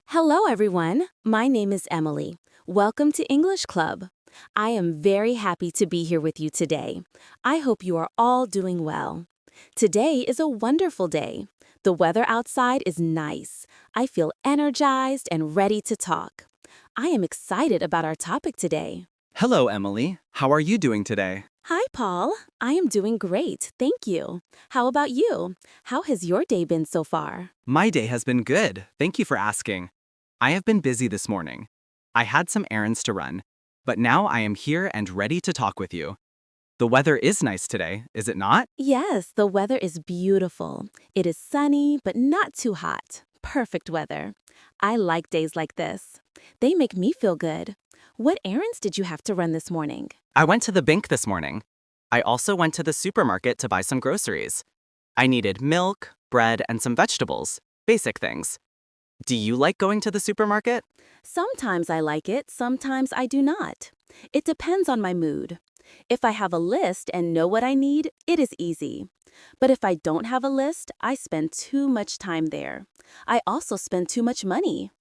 Hello, everyone. My name is Emily. Welcome to English Club. I am very happy to be here with you today. I hope you are all doing well. Today is a wonderful day. The weather outside is nice. I feel energized and ready to talk. I am excited about our topic today. Hello, Emily. How are you doing today? Hi, Paul. I am doing great, thank you. How about you? How has your day been so far? My day has been good. Thank you for asking. I have been busy this morning. I had some errands to run, but now I am here and ready to talk with you. The weather is nice today, is it not? Yes, the weather is beautiful. It is sunny, but not too hot. Perfect weather. I like days like this. They make me feel good. What errands did you have to run this morning? I went to the bank this morning. I also went to the supermarket to buy some groceries. I needed milk, bread, and some vegetables. Basic things. Do you like going to the supermarket? Sometimes I like it, sometimes I do not. It depends on my mood. If I have a list and know what I need, it is easy. But if I don't have a list, I spend too much time there. I also spend too much money.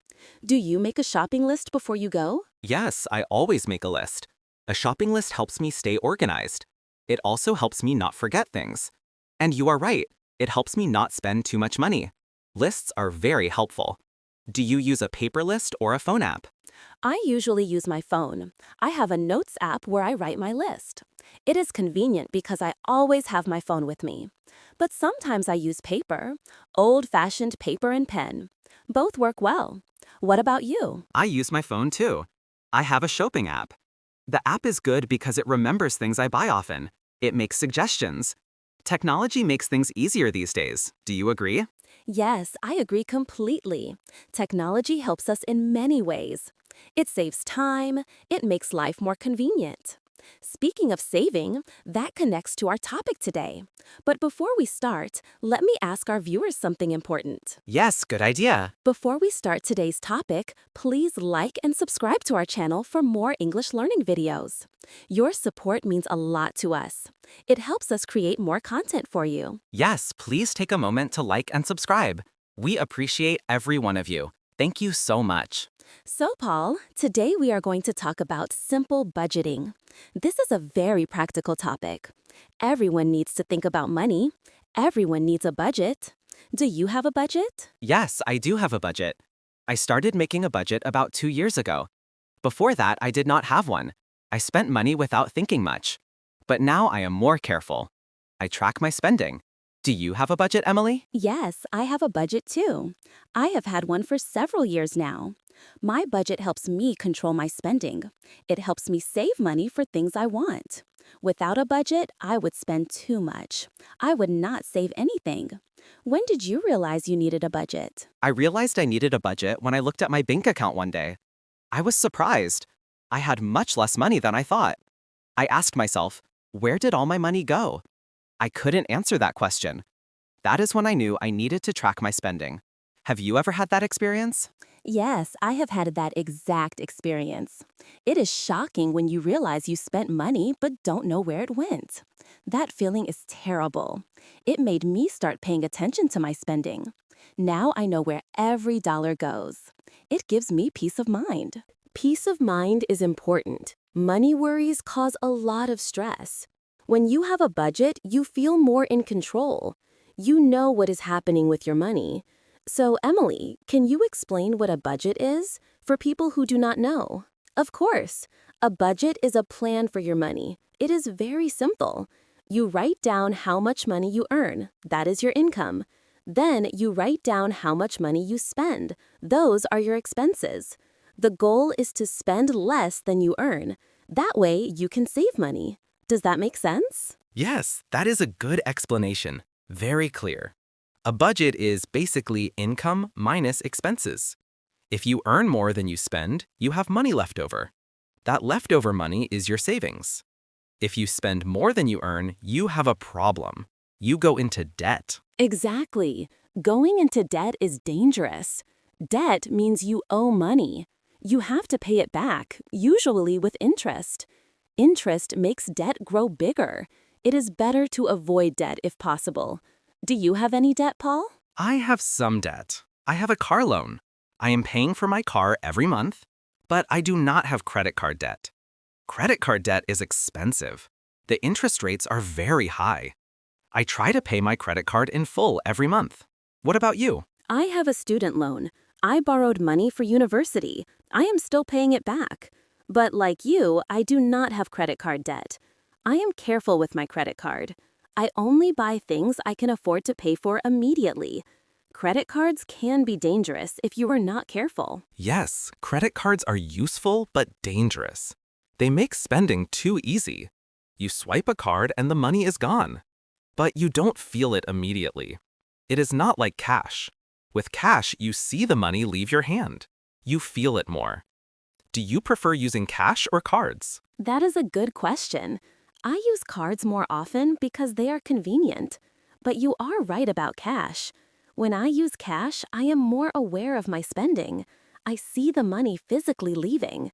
Do you make a shopping list before you go? Yes, I always make a list. A shopping list helps me stay organized. It also helps me not forget things. And you are right, it helps me not spend too much money. Lists are very helpful. Do you use a paper list or a phone app? I usually use my phone. I have a notes app where I write my list. It is convenient because I always have my phone with me. But sometimes I use paper, old-fashioned paper and pen. Both work well. What about you? I use my phone too. I have a shopping app. The app is good because it remembers things I buy often. It makes suggestions. Technology makes things easier these days. Do you agree? Yes, I agree completely. Technology helps us in many ways. It saves time, it makes life more convenient. Speaking of saving, that connects to our topic today. But before we start, let me ask our viewers something important. Yes, good idea. Before we start today's topic, please like and subscribe to our channel for more English learning videos. Your support means a lot to us. It helps us create more content for you. Yes, please take a moment to like and subscribe. We appreciate every one of you. Thank you so much. So, Paul, today we are going to talk about simple budgeting. This is a very practical topic. Everyone needs to think about money. Everyone needs a budget. Do you have a budget? Yes, I do have a budget. I started making a budget about 2 years ago. Before that, I did not have one. I spent money without thinking much. But now I am more careful. I track my spending. Do you have a budget, Emily? Yes, I have a budget too. I have had one for several years now. My budget helps me control my spending. It helps me save money for things I want. Without a budget, I would spend too much. I would not save anything. When did you realize you needed a budget? I realized I needed a budget when I looked at my bank account one day. I was surprised. I had much less money than I thought. I asked myself, where did all my money go? I couldn't answer that question. That is when I knew I needed to track my spending. Have you ever had that experience? Yes, I have had that exact experience. It is shocking when you realize you spent money but don't know where it went. That feeling is terrible. It made me start paying attention to my spending. Now I know where every dollar goes. It gives me peace of mind. Peace of mind is important. Money worries cause a lot of stress. When you have a budget, you feel more in control. You know what is happening with your money. So, Emily, can you explain what a budget is for people who do not know? Of course. A budget is a plan for your money. It is very simple. You write down how much money you earn. That is your income. Then you write down how much money you spend. Those are your expenses. The goal is to spend less than you earn. That way, you can save money. Does that make sense? Yes, that is a good explanation. Very clear. A budget is basically income minus expenses. If you earn more than you spend, you have money left over. That leftover money is your savings. If you spend more than you earn, you have a problem. You go into debt. Exactly. Going into debt is dangerous. Debt means you owe money. You have to pay it back, usually with interest. Interest makes debt grow bigger. It is better to avoid debt if possible. Do you have any debt, Paul? I have some debt. I have a car loan. I am paying for my car every month, but I do not have credit card debt. Credit card debt is expensive. The interest rates are very high. I try to pay my credit card in full every month. What about you? I have a student loan. I borrowed money for university. I am still paying it back. But like you, I do not have credit card debt. I am careful with my credit card. I only buy things I can afford to pay for immediately. Credit cards can be dangerous if you are not careful. Yes, credit cards are useful but dangerous. They make spending too easy. You swipe a card and the money is gone. But you don't feel it immediately. It is not like cash. With cash, you see the money leave your hand. You feel it more. Do you prefer using cash or cards? That is a good question. I use cards more often because they are convenient. But you are right about cash. When I use cash, I am more aware of my spending. I see the money physically leaving.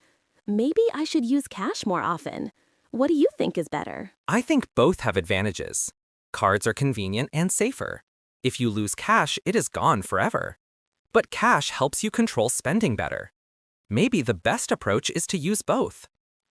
Maybe I should use cash more often. What do you think is better? I think both have advantages. Cards are convenient and safer. If you lose cash, it is gone forever. But cash helps you control spending better. Maybe the best approach is to use both.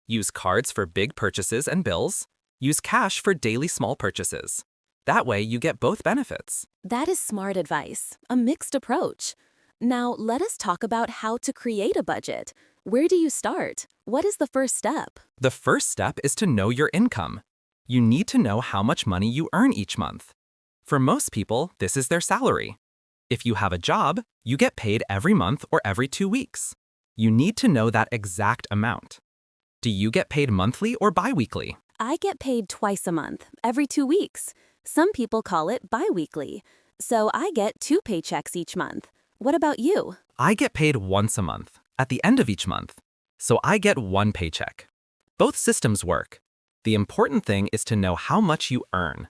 Use cards for big purchases and bills. Use cash for daily small purchases. That way you get both benefits. That is smart advice, a mixed approach. Now, let us talk about how to create a budget. Where do you start? What is the first step? The first step is to know your income. You need to know how much money you earn each month. For most people, this is their salary. If you have a job, you get paid every month or every 2 weeks. You need to know that exact amount. Do you get paid monthly or bi-weekly? I get paid twice a month, every 2 weeks. Some people call it bi-weekly. So I get 2 paychecks each month. What about you? I get paid once a month, at the end of each month. So I get 1 paycheck. Both systems work. The important thing is to know how much you earn.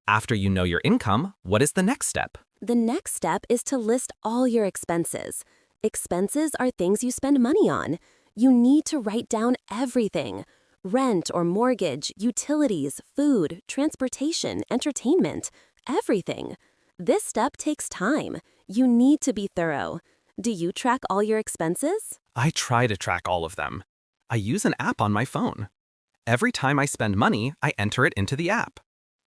After you know your income, what is the next step? The next step is to list all your expenses. Expenses are things you spend money on. You need to write down everything. Rent or mortgage, utilities, food, transportation, entertainment, everything. This step takes time. You need to be thorough. Do you track all your expenses? I try to track all of them. I use an app on my phone. Every time I spend money, I enter it into the app.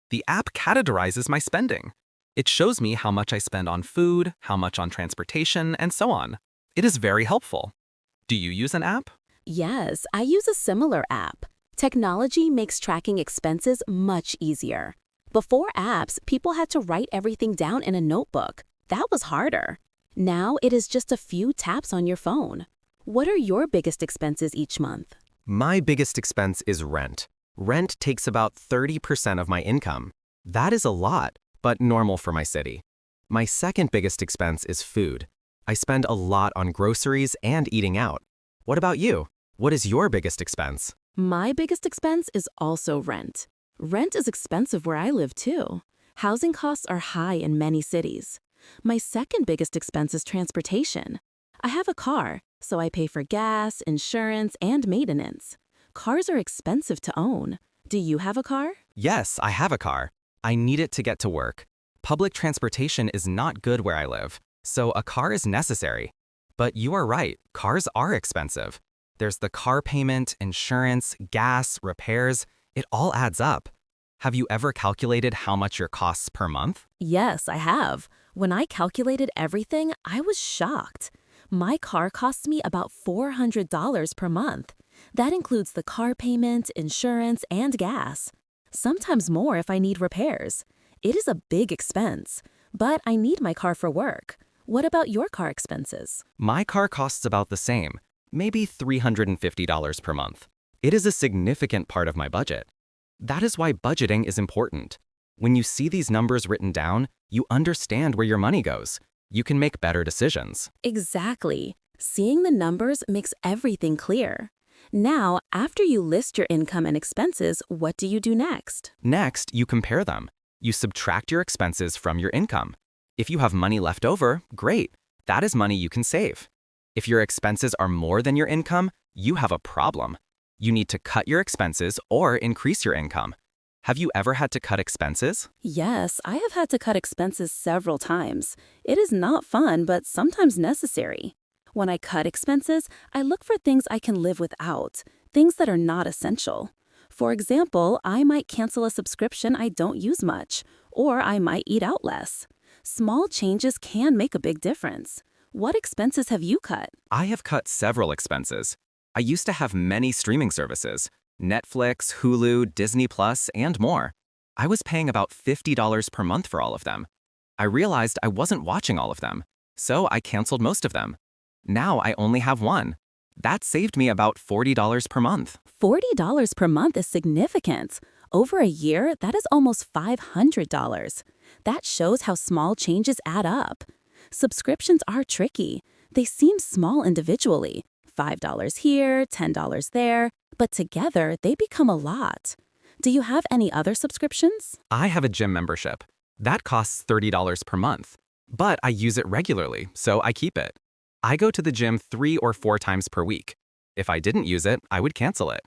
The app categorizes my spending. It shows me how much I spend on food, how much on transportation, and so on. It is very helpful. Do you use an app? Yes, I use a similar app. Technology makes tracking expenses much easier. Before apps, people had to write everything down in a notebook. That was harder. Now it is just a few taps on your phone. What are your biggest expenses each month? My biggest expense is rent. Rent takes about 30% of my income. That is a lot, but normal for my city. My second biggest expense is food. I spend a lot on groceries and eating out. What about you? What is your biggest expense? My biggest expense is also rent. Rent is expensive where I live too. Housing costs are high in many cities. My second biggest expense is transportation. I have a car, so I pay for gas, insurance, and maintenance. Cars are expensive to own. Do you have a car? Yes, I have a car. I need it to get to work. Public transportation is not good where I live, so a car is necessary. But you are right, cars are expensive. There's the car payment, insurance, gas, repairs. It all adds up. Have you ever calculated how much your costs per month? Yes, I have. When I calculated everything, I was shocked. My car costs me about $400 per month. That includes the car payment, insurance, and gas. Sometimes more if I need repairs. It is a big expense, but I need my car for work. What about your car expenses? My car costs about the same, maybe $350 per month. It is a significant part of my budget. That is why budgeting is important. When you see these numbers written down, you understand where your money goes. You can make better decisions. Exactly. Seeing the numbers makes everything clear. Now, after you list your income and expenses, what do you do next? Next, you compare them. You subtract your expenses from your income. If you have money left over, great. That is money you can save. If your expenses are more than your income, you have a problem. You need to cut your expenses or increase your income. Have you ever had to cut expenses? Yes, I have had to cut expenses several times. It is not fun, but sometimes necessary. When I cut expenses, I look for things I can live without, things that are not essential. For example, I might cancel a subscription I don't use much, or I might eat out less. Small changes can make a big difference. What expenses have you cut? I have cut several expenses. I used to have many streaming services, Netflix, Hulu, Disney Plus, and more. I was paying about $50 per month for all of them. I realized I wasn't watching all of them, so I canceled most of them. Now I only have one. That saved me about $40 per month. $40 per month is significant. Over a year, that is almost $500. That shows how small changes add up. Subscriptions are tricky. They seem small individually, $5 here, $10 there, but together they become a lot. Do you have any other subscriptions? I have a gym membership. That costs $30 per month, but I use it regularly, so I keep it. I go to the gym 3 or 4 times per week. If I didn't use it, I would cancel it.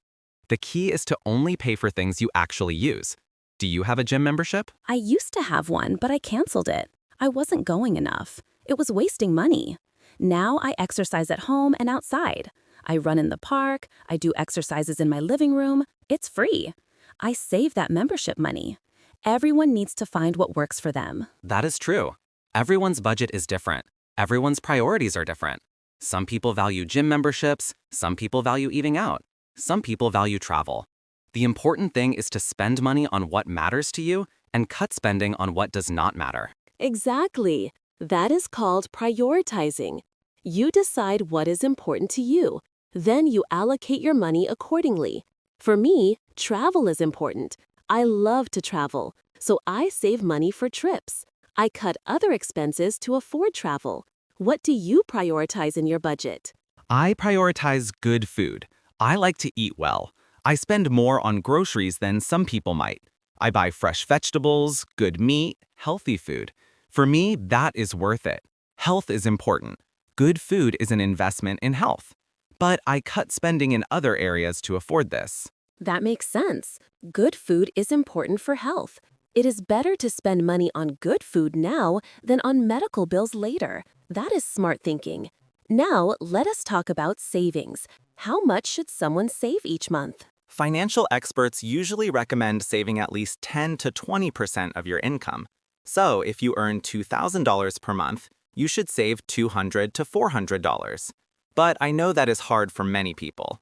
The key is to only pay for things you actually use. Do you have a gym membership? I used to have one, but I canceled it. I wasn't going enough. It was wasting money. Now I exercise at home and outside. I run in the park, I do exercises in my living room. It's free. I save that membership money. Everyone needs to find what works for them. That is true. Everyone's budget is different. Everyone's priorities are different. Some people value gym memberships, some people value eating out, some people value travel. The important thing is to spend money on what matters to you and cut spending on what does not matter. Exactly. That is called prioritizing. You decide what is important to you. Then you allocate your money accordingly. For me, travel is important. I love to travel, so I save money for trips. I cut other expenses to afford travel. What do you prioritize in your budget? I prioritize good food. I like to eat well. I spend more on groceries than some people might. I buy fresh vegetables, good meat, healthy food. For me, that is worth it. Health is important. Good food is an investment in health. But I cut spending in other areas to afford this. That makes sense. Good food is important for health. It is better to spend money on good food now than on medical bills later. That is smart thinking. Now, let us talk about savings. How much should someone save each month? Financial experts usually recommend saving at least 10 to 20% of your income. So, if you earn $2,000 per month, you should save $200 to $400. But I know that is hard for many people.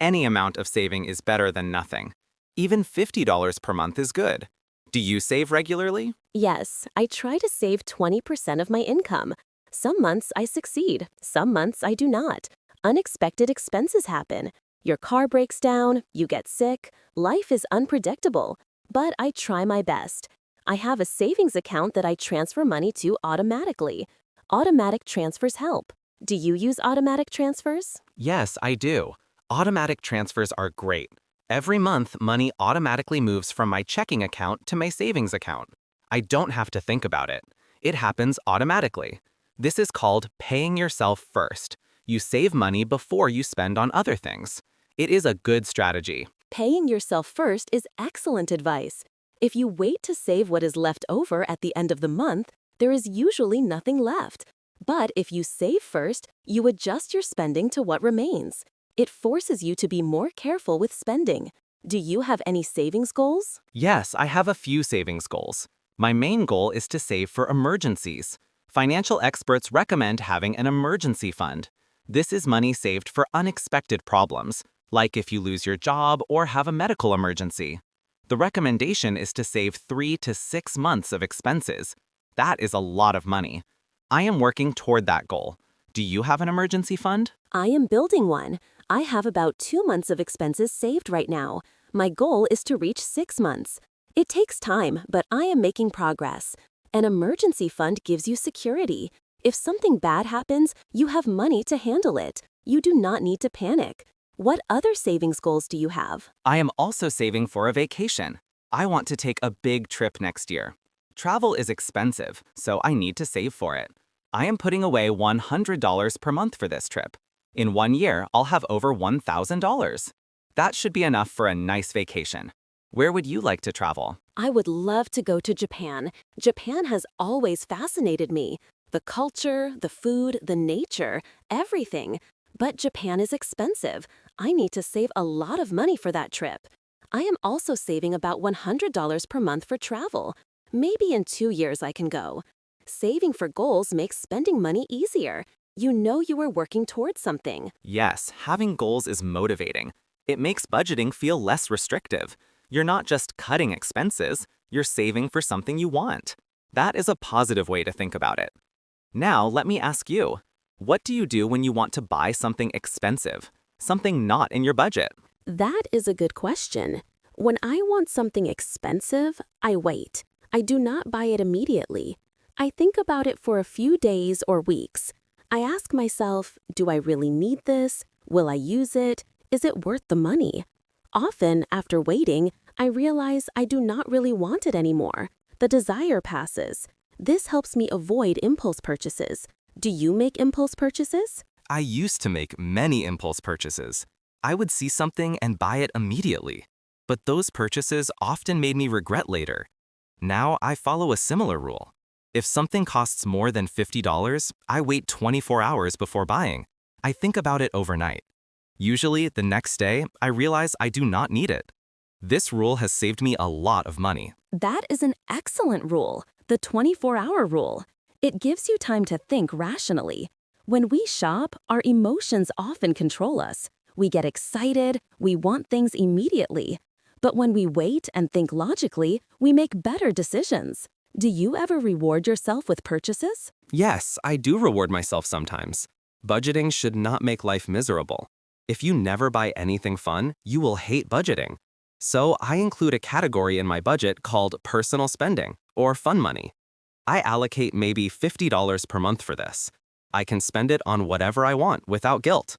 Any amount of saving is better than nothing. Even $50 per month is good. Do you save regularly? Yes, I try to save 20% of my income. Some months I succeed, some months I do not. Unexpected expenses happen. Your car breaks down, you get sick, life is unpredictable. But I try my best. I have a savings account that I transfer money to automatically. Automatic transfers help. Do you use automatic transfers? Yes, I do. Automatic transfers are great. Every month, money automatically moves from my checking account to my savings account. I don't have to think about it. It happens automatically. This is called paying yourself first. You save money before you spend on other things. It is a good strategy. Paying yourself first is excellent advice. If you wait to save what is left over at the end of the month, there is usually nothing left. But if you save first, you adjust your spending to what remains. It forces you to be more careful with spending. Do you have any savings goals? Yes, I have a few savings goals. My main goal is to save for emergencies. Financial experts recommend having an emergency fund. This is money saved for unexpected problems, like if you lose your job or have a medical emergency. The recommendation is to save 3 to 6 months of expenses. That is a lot of money. I am working toward that goal. Do you have an emergency fund? I am building one. I have about 2 months of expenses saved right now. My goal is to reach 6 months. It takes time, but I am making progress. An emergency fund gives you security. If something bad happens, you have money to handle it. You do not need to panic. What other savings goals do you have? I am also saving for a vacation. I want to take a big trip next year. Travel is expensive, so I need to save for it. I am putting away $100 per month for this trip. In 1 year, I'll have over $1,000. That should be enough for a nice vacation. Where would you like to travel? I would love to go to Japan. Japan has always fascinated me. The culture, the food, the nature, everything. But Japan is expensive. I need to save a lot of money for that trip. I am also saving about $100 per month for travel. Maybe in 2 years I can go. Saving for goals makes spending money easier. You know you are working towards something. Yes, having goals is motivating. It makes budgeting feel less restrictive. You're not just cutting expenses, you're saving for something you want. That is a positive way to think about it. Now, let me ask you, what do you do when you want to buy something expensive, something not in your budget? That is a good question. When I want something expensive, I wait. I do not buy it immediately. I think about it for a few days or weeks. I ask myself, do I really need this? Will I use it? Is it worth the money? Often, after waiting, I realize I do not really want it anymore. The desire passes. This helps me avoid impulse purchases. Do you make impulse purchases? I used to make many impulse purchases. I would see something and buy it immediately. But those purchases often made me regret later. Now I follow a similar rule. If something costs more than $50, I wait 24 hours before buying. I think about it overnight. Usually, the next day, I realize I do not need it. This rule has saved me a lot of money. That is an excellent rule, the 24-hour rule. It gives you time to think rationally. When we shop, our emotions often control us. We get excited, we want things immediately. But when we wait and think logically, we make better decisions. Do you ever reward yourself with purchases? Yes, I do reward myself sometimes. Budgeting should not make life miserable. If you never buy anything fun, you will hate budgeting. So I include a category in my budget called personal spending, or fun money. I allocate maybe $50 per month for this. I can spend it on whatever I want without guilt.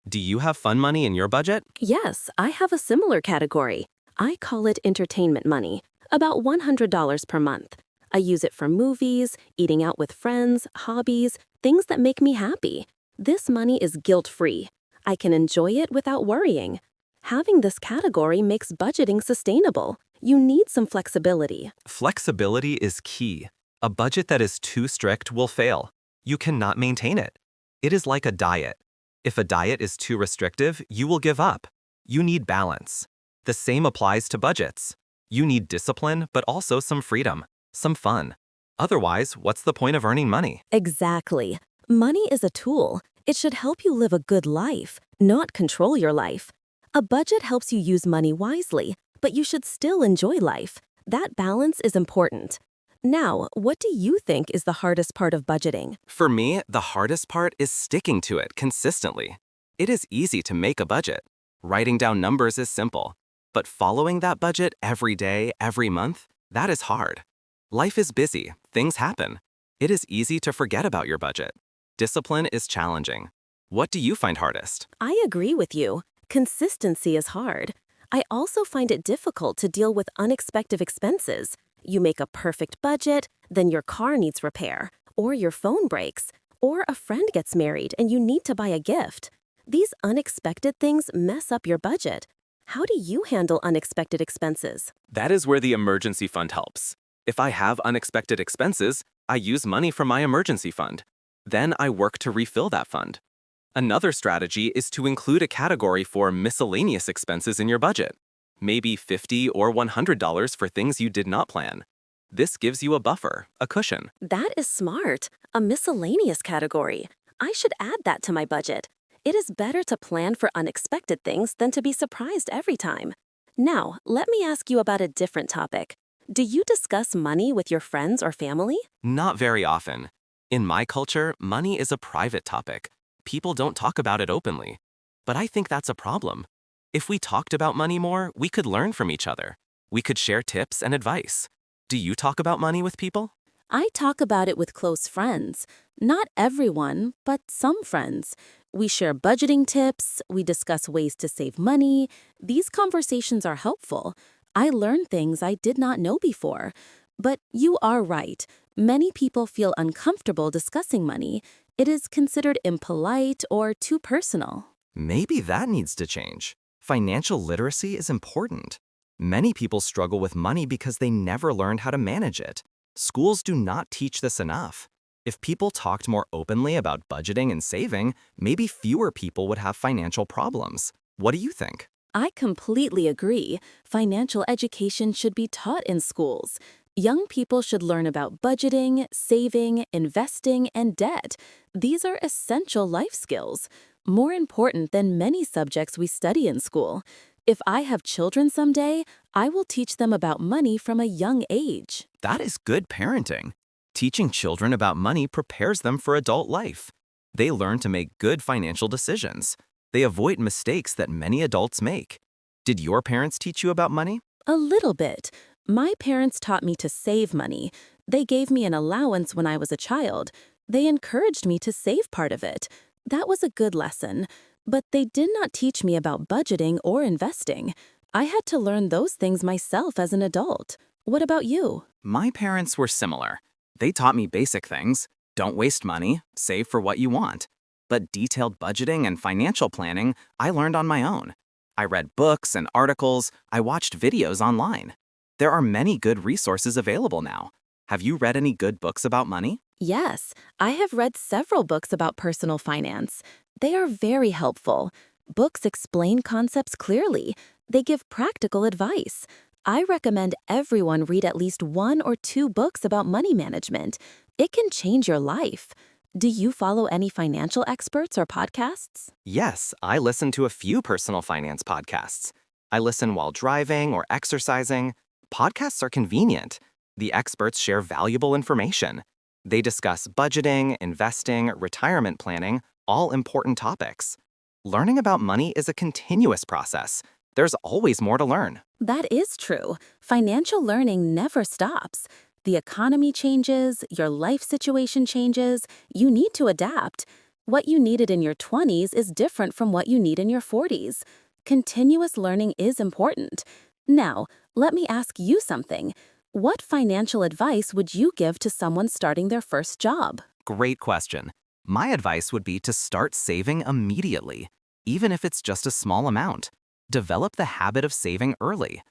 Do you have fun money in your budget? Yes, I have a similar category. I call it entertainment money, about $100 per month. I use it for movies, eating out with friends, hobbies, things that make me happy. This money is guilt-free. I can enjoy it without worrying. Having this category makes budgeting sustainable. You need some flexibility. Flexibility is key. A budget that is too strict will fail. You cannot maintain it. It is like a diet. If a diet is too restrictive, you will give up. You need balance. The same applies to budgets. You need discipline, but also some freedom, some fun. Otherwise, what's the point of earning money? Exactly. Money is a tool. It should help you live a good life, not control your life. A budget helps you use money wisely, but you should still enjoy life. That balance is important. Now, what do you think is the hardest part of budgeting? For me, the hardest part is sticking to it consistently. It is easy to make a budget. Writing down numbers is simple. But following that budget every day, every month, that is hard. Life is busy, things happen. It is easy to forget about your budget. Discipline is challenging. What do you find hardest? I agree with you. Consistency is hard. I also find it difficult to deal with unexpected expenses. You make a perfect budget, then your car needs repair, or your phone breaks, or a friend gets married and you need to buy a gift. These unexpected things mess up your budget. How do you handle unexpected expenses? That is where the emergency fund helps. If I have unexpected expenses, I use money from my emergency fund. Then I work to refill that fund. Another strategy is to include a category for miscellaneous expenses in your budget. Maybe $50 or $100 for things you did not plan. This gives you a buffer, a cushion. That is smart. A miscellaneous category. I should add that to my budget. It is better to plan for unexpected things than to be surprised every time. Now, let me ask you about a different topic. Do you discuss money with your friends or family? Not very often. In my culture, money is a private topic. People don't talk about it openly. But I think that's a problem. If we talked about money more, we could learn from each other. We could share tips and advice. Do you talk about money with people? I talk about it with close friends. Not everyone, but some friends. We share budgeting tips, we discuss ways to save money. These conversations are helpful. I learn things I did not know before. But you are right. Many people feel uncomfortable discussing money. It is considered impolite or too personal. Maybe that needs to change. Financial literacy is important. Many people struggle with money because they never learned how to manage it. Schools do not teach this enough. If people talked more openly about budgeting and saving, maybe fewer people would have financial problems. What do you think? I completely agree. Financial education should be taught in schools. Young people should learn about budgeting, saving, investing, and debt. These are essential life skills, more important than many subjects we study in school. If I have children someday, I will teach them about money from a young age. That is good parenting. Teaching children about money prepares them for adult life. They learn to make good financial decisions. They avoid mistakes that many adults make. Did your parents teach you about money? A little bit. My parents taught me to save money. They gave me an allowance when I was a child. They encouraged me to save part of it. That was a good lesson. But they did not teach me about budgeting or investing. I had to learn those things myself as an adult. What about you? My parents were similar. They taught me basic things. Don't waste money, save for what you want. But detailed budgeting and financial planning, I learned on my own. I read books and articles, I watched videos online. There are many good resources available now. Have you read any good books about money? Yes, I have read several books about personal finance. They are very helpful. Books explain concepts clearly. They give practical advice. I recommend everyone read at least 1 or 2 books about money management. It can change your life. Do you follow any financial experts or podcasts? Yes, I listen to a few personal finance podcasts. I listen while driving or exercising. Podcasts are convenient. The experts share valuable information. They discuss budgeting, investing, retirement planning, all important topics. Learning about money is a continuous process. There's always more to learn. That is true. Financial learning never stops. The economy changes, your life situation changes, you need to adapt. What you needed in your 20s is different from what you need in your 40s. Continuous learning is important. Now, let me ask you something. What financial advice would you give to someone starting their first job? Great question. My advice would be to start saving immediately, even if it's just a small amount. Develop the habit of saving early.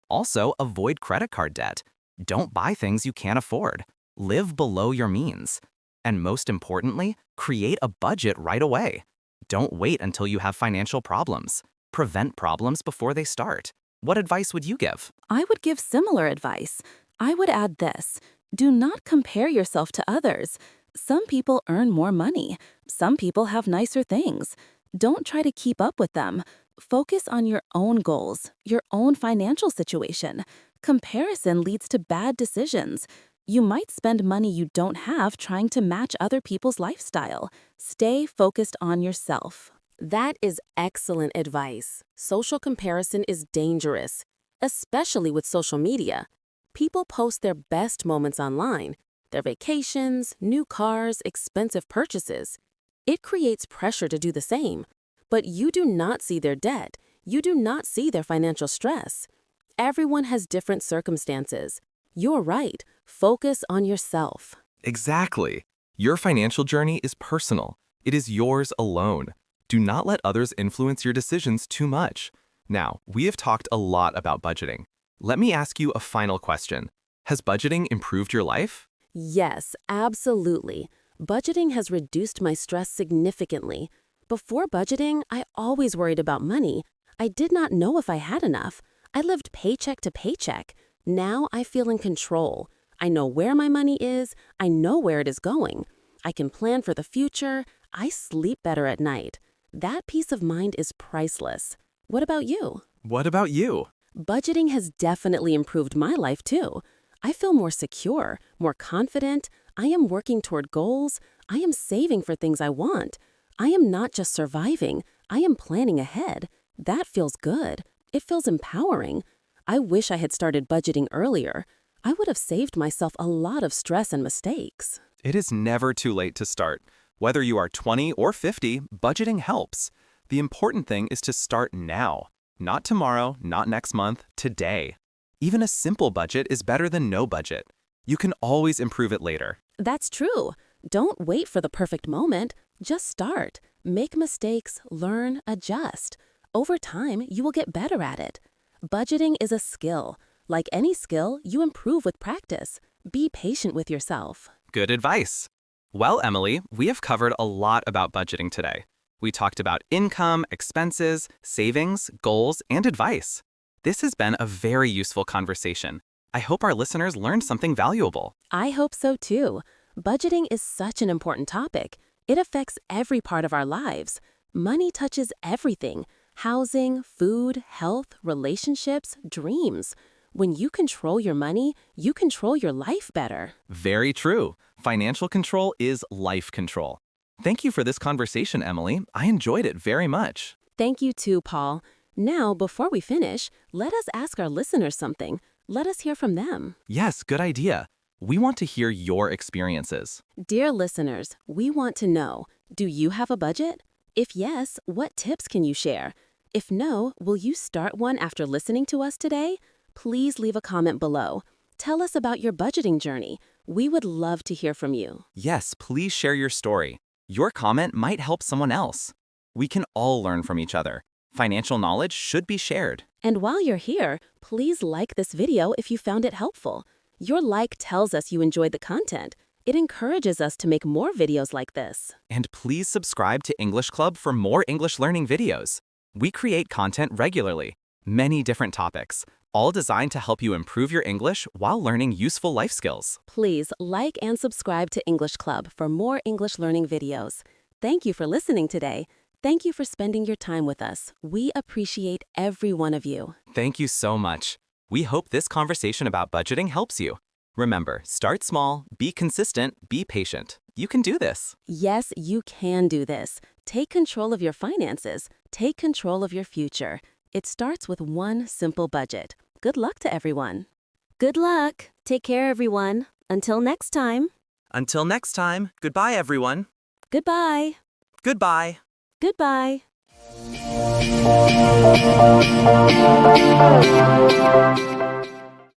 Also, avoid credit card debt. Don't buy things you can't afford. Live below your means. And most importantly, create a budget right away. Don't wait until you have financial problems. Prevent problems before they start. What advice would you give? I would give similar advice. I would add this. Do not compare yourself to others. Some people earn more money. Some people have nicer things. Don't try to keep up with them. Focus on your own goals, your own financial situation. Comparison leads to bad decisions. You might spend money you don't have trying to match other people's lifestyle. Stay focused on yourself. That is excellent advice. Social comparison is dangerous, especially with social media. People post their best moments online, their vacations, new cars, expensive purchases. It creates pressure to do the same. But you do not see their debt. You do not see their financial stress. Everyone has different circumstances. You're right. Focus on yourself. Exactly. Your financial journey is personal. It is yours alone. Do not let others influence your decisions too much. Now, we have talked a lot about budgeting. Let me ask you a final question. Has budgeting improved your life? Yes, absolutely. Budgeting has reduced my stress significantly. Before budgeting, I always worried about money. I did not know if I had enough. I lived paycheck to paycheck. Now I feel in control. I know where my money is. I know where it is going. I can plan for the future. I sleep better at night. That peace of mind is priceless. What about you? What about you? Budgeting has definitely improved my life too. I feel more secure, more confident. I am working toward goals. I am saving for things I want. I am not just surviving. I am planning ahead. That feels good. It feels empowering. I wish I had started budgeting earlier. I would have saved myself a lot of stress and mistakes. It is never too late to start. Whether you are 20 or 50, budgeting helps. The important thing is to start now. Not tomorrow, not next month, today. Even a simple budget is better than no budget. You can always improve it later. That's true. Don't wait for the perfect moment. Just start. Make mistakes, learn, adjust. Over time, you will get better at it. Budgeting is a skill. Like any skill, you improve with practice. Be patient with yourself. Good advice. Well, Emily, we have covered a lot about budgeting today. We talked about income, expenses, savings, goals, and advice. This has been a very useful conversation. I hope our listeners learned something valuable. I hope so too. Budgeting is such an important topic. It affects every part of our lives. Money touches everything: housing, food, health, relationships, dreams. When you control your money, you control your life better. Very true. Financial control is life control. Thank you for this conversation, Emily. I enjoyed it very much. Thank you too, Paul. Now, before we finish, let us ask our listeners something. Let us hear from them. Yes, good idea. We want to hear your experiences. Dear listeners, we want to know, do you have a budget? If yes, what tips can you share? If no, will you start one after listening to us today? Please leave a comment below. Tell us about your budgeting journey. We would love to hear from you. Yes, please share your story. Your comment might help someone else. We can all learn from each other. Financial knowledge should be shared. And while you're here, please like this video if you found it helpful. Your like tells us you enjoyed the content. It encourages us to make more videos like this. And please subscribe to English Club for more English learning videos. We create content regularly, many different topics, all designed to help you improve your English while learning useful life skills. Please like and subscribe to English Club for more English learning videos. Thank you for listening today. Thank you for spending your time with us. We appreciate every one of you. Thank you so much. We hope this conversation about budgeting helps you. Remember, start small, be consistent, be patient. You can do this. Yes, you can do this. Take control of your finances. Take control of your future. It starts with one simple budget. Good luck to everyone. Good luck. Take care, everyone. Until next time. Until next time, goodbye, everyone. Goodbye. Goodbye. Goodbye.